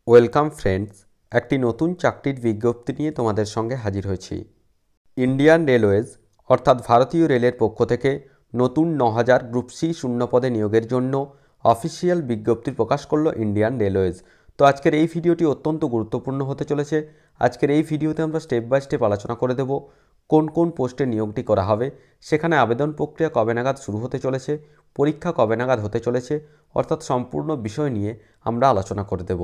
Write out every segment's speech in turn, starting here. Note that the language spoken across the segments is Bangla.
ওয়েলকাম ফ্রেন্ডস, একটি নতুন চাকরির বিজ্ঞপ্তি নিয়ে তোমাদের সঙ্গে হাজির হয়েছি। ইন্ডিয়ান রেলওয়েজ অর্থাৎ ভারতীয় রেলের পক্ষ থেকে নতুন 9000 গ্রুপ সি শূন্যপদে নিয়োগের জন্য অফিসিয়াল বিজ্ঞপ্তি প্রকাশ করলো ইন্ডিয়ান রেলওয়েজ। তো আজকের এই ভিডিওটি অত্যন্ত গুরুত্বপূর্ণ হতে চলেছে। আজকের এই ভিডিওতে আমরা স্টেপ বাই স্টেপ আলোচনা করে দেব কোন কোন পোস্টে নিয়োগটি করা হবে, সেখানে আবেদন প্রক্রিয়া কবে নাগাদ শুরু হতে চলেছে, পরীক্ষা কবে নাগাদ হতে চলেছে, অর্থাৎ সম্পূর্ণ বিষয় নিয়ে আমরা আলোচনা করে দেব।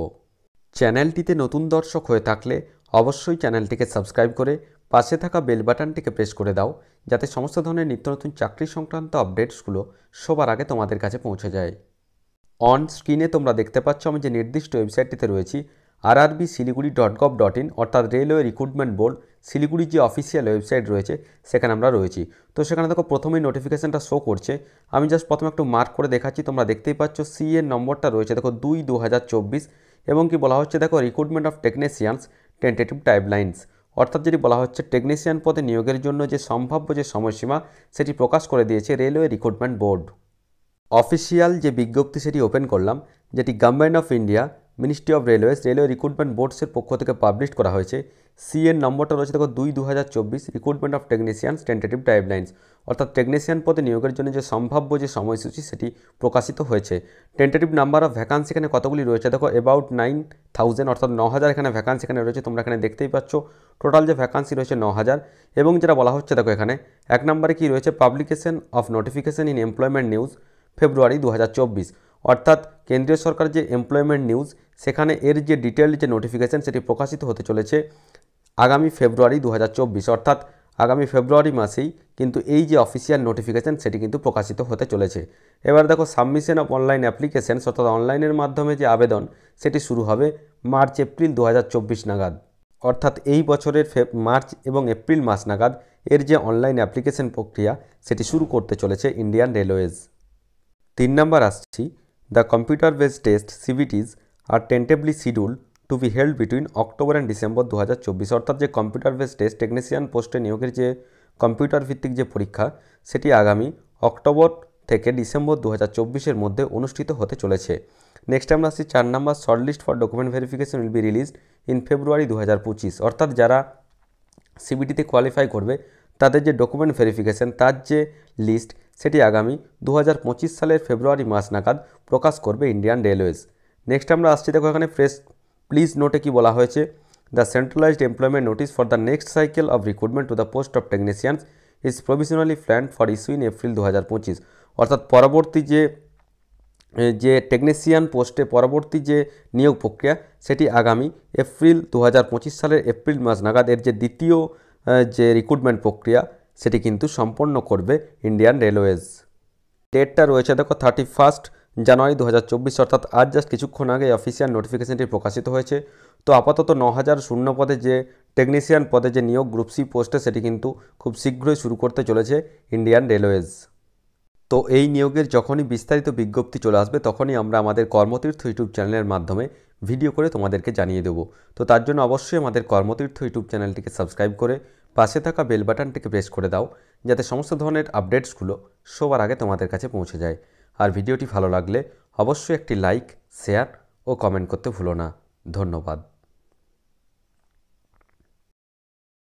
চ্যানেলটিতে নতুন দর্শক হয়ে থাকলে অবশ্যই চ্যানেলটিকে সাবস্ক্রাইব করে পাশে থাকা বেল বাটনটিকে প্রেস করে দাও, যাতে সমস্ত ধরনের নিত্য নতুন চাকরি সংক্রান্ত আপডেটসগুলো সবার আগে তোমাদের কাছে পৌঁছে যায়। অন স্ক্রিনে তোমরা দেখতে পাচ্ছ আমি যে নির্দিষ্ট ওয়েবসাইটটিতে রয়েছি, rrbsiliguri.gov.in, অর্থাৎ রেলওয়ে রিক্রুটমেন্ট বোর্ড শিলিগুড়ির যে অফিসিয়াল ওয়েবসাইট রয়েছে সেখানে আমরা রয়েছি। তো সেখানে দেখো প্রথমেই নোটিফিকেশানটা শো করছে। আমি জাস্ট প্রথমে একটু মার্ক করে দেখাচ্ছি। তোমরা দেখতেই পাচ্ছ সি এর নম্বরটা রয়েছে দেখো 2/2024, এবং কি বলা হচ্ছে দেখো recruitment of technicians tentative timelines, অর্থাৎ যেটি বলা হচ্ছে টেকনিশিয়ান পদে নিয়োগের জন্য যে সম্ভাব্য যে সময়সীমা সেটি প্রকাশ করে দিয়েছে রেলওয়ে রিক্রুটমেন্ট বোর্ড। অফিসিয়াল যে বিজ্ঞপ্তি সেটি ওপেন করলাম, যেটি Government of India Ministry of Railways Railway Recruitment বোর্ডসের পক্ষ থেকে পাবলিশ করা হয়েছে। সি এর নম্বরটা রয়েছে দেখো 2/2024, recruitment of technicians tentative timelines, অর্থাৎ টেকনিশিয়ান পদে নিয়োগের জন্য যে সম্ভাব্য যে সময়সূচি সেটি প্রকাশিত হয়েছে। টেন্টেটিভ নাম্বার অফ ভ্যাকান্সি এখানে কতগুলি রয়েছে দেখো অ্যাবাউট 9000, অর্থাৎ 9000 এখানে ভ্যাকান্সি এখানে রয়েছে। তোমরা এখানে দেখতেই পাচ্ছ টোটাল যে ভ্যাকান্সি রয়েছে 9000। এবং যেটা বলা হচ্ছে দেখো এখানে এক নম্বরে কি রয়েছে, publication of notification in Employment News February 2024, অর্থাৎ কেন্দ্রীয় সরকার যে এমপ্লয়মেন্ট নিউজ সেখানে এর যে ডিটেল যে নোটিফিকেশান সেটি প্রকাশিত হতে চলেছে আগামী ফেব্রুয়ারি 2024, অর্থাৎ আগামী ফেব্রুয়ারি মাসেই কিন্তু এই যে অফিসিয়াল নোটিফিকেশান সেটি কিন্তু প্রকাশিত হতে চলেছে। এবার দেখো সাবমিশন অফ অনলাইন অ্যাপ্লিকেশানস, অর্থাৎ অনলাইনের মাধ্যমে যে আবেদন সেটি শুরু হবে মার্চ এপ্রিল 2024 নাগাদ, অর্থাৎ এই বছরের মার্চ এবং এপ্রিল মাস নাগাদ এর যে অনলাইন অ্যাপ্লিকেশন প্রক্রিয়া সেটি শুরু করতে চলেছে ইন্ডিয়ান রেলওয়েজ। 3 নম্বর আসছি, the computer based test CBTs are tentatively scheduled to be held between October and December 2024, অর্থাৎ যে কম্পিউটার বেসড টেস্ট টেকনিশিয়ান পোস্টে নিয়োগের যে কম্পিউটার ভিত্তিক যে পরীক্ষা সেটি আগামী অক্টোবর থেকে ডিসেম্বর 2024-এর মধ্যে অনুষ্ঠিত হতে চলেছে। নেক্সট আমরা আসছি 4 নম্বর, shortlist for document verification will be released in February 2025, অর্থাৎ যারা সিবিটিতে কোয়ালিফাই করবে তাদের যে ডকুমেন্ট ভেরিফিকেশান তার যে লিস্ট সেটি আগামী 2025 সালের ফেব্রুয়ারি মাস নাগাদ প্রকাশ করবে ইন্ডিয়ান রেলওয়েজ। নেক্সট আমরা আসছি দেখো এখানে প্লিজ নোটে কি বলা হয়েছে, the centralised employment notice for the next cycle of recruitment to the post of technicians is provisionally planned for issue in April 2025, অর্থাৎ পরবর্তী যে টেকনিশিয়ান পোস্টে পরবর্তী যে নিয়োগ প্রক্রিয়া সেটি আগামী এপ্রিল 2025 সালের এপ্রিল মাস নাগাদ এর যে দ্বিতীয় যে রিক্রুটমেন্ট প্রক্রিয়া সেটি কিন্তু সম্পন্ন করবে ইন্ডিয়ান রেলওয়েজ। ডেটটা রয়েছে দেখো 31 জানুয়ারি 2024, অর্থাৎ আজ জাস্ট কিছুক্ষণ আগে অফিসিয়াল নোটিফিকেশানটি প্রকাশিত হয়েছে। তো আপাতত 9000 শূন্য পদে যে টেকনিশিয়ান পদে যে নিয়োগ গ্রুপ সি পোস্টে সেটি কিন্তু খুব শীঘ্রই শুরু করতে চলেছে ইন্ডিয়ান রেলওয়েজ। তো এই নিয়োগের যখনই বিস্তারিত বিজ্ঞপ্তি চলে আসবে তখনই আমরা আমাদের কর্মতীর্থ ইউটিউব চ্যানেলের মাধ্যমে ভিডিও করে তোমাদেরকে জানিয়ে দেবো। তো তার জন্য অবশ্যই আমাদের কর্মতীর্থ ইউটিউব চ্যানেলটিকে সাবস্ক্রাইব করে পাশে থাকা বেল বাটনটিকে প্রেস করে দাও, যাতে সমস্ত ধরনের আপডেটসগুলো সবার আগে তোমাদের কাছে পৌঁছে যায়। আর ভিডিওটি ভালো লাগলে অবশ্যই একটি লাইক, শেয়ার ও কমেন্ট করতে ভুলো না। ধন্যবাদ।